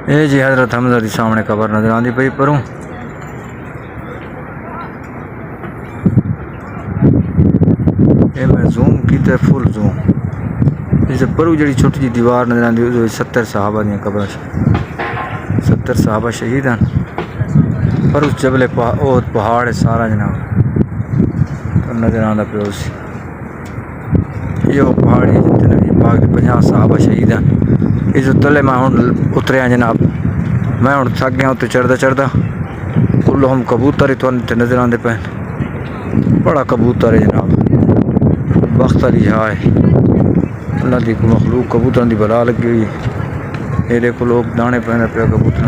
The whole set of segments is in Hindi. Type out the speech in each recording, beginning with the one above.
ये जी हजरत हमजा के सामने कबर नजर आती पई परूं। ये मैं जूम की फुल जूम इस परू जी छोटी जी दीवार नजर आती 70 साहबा दी कबर 70 साहबा शहीद हैं पर उस जबले पहाड़ है सारा जनाब नजर आता पे ये पहाड़ी जितने नबी पाक के 50 साहबा शहीद हैं इस तले मैं हूँ उतरिया जनाब मैं हूँ थक गया उत्ते चढ़दा चढ़दा कुल्लो हम कबूतर ही तो नजर आते पे बड़ा कबूतर है जनाब वक्त वाली जहा है अल्लाह की मखलूक कबूतर की बला लगी हुई ये देखो लोग दाने पैने पे कबूतर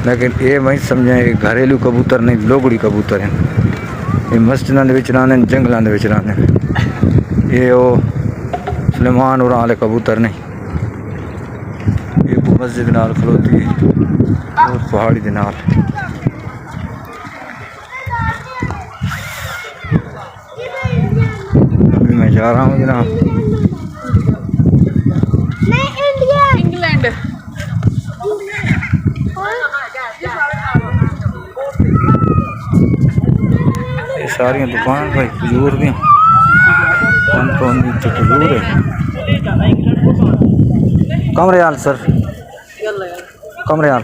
लेकिन ये मैं समझा घरेलू कबूतर नहीं लोगड़ी कबूतर हैं ये मस्जिदों के विच रहंदे जंगलों के विच रहंदे ये वो सुलेमान और आले कबूतर नहीं ये मस्जिद नाल खलोती और पहाड़ी के नाल अभी मैं जा रहा हूँ जनाब इंग्लैंड ये सारी दुकान भाई खजूर दी खजूर है कम रियाल सर कम रियाल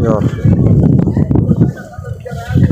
यार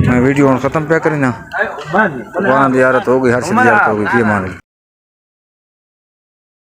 मैं वीडियो ख़त्म पे करी ना दुकान ज़ियारत हो गई हर चीज़ ज़ियारत हो गई ये मान ली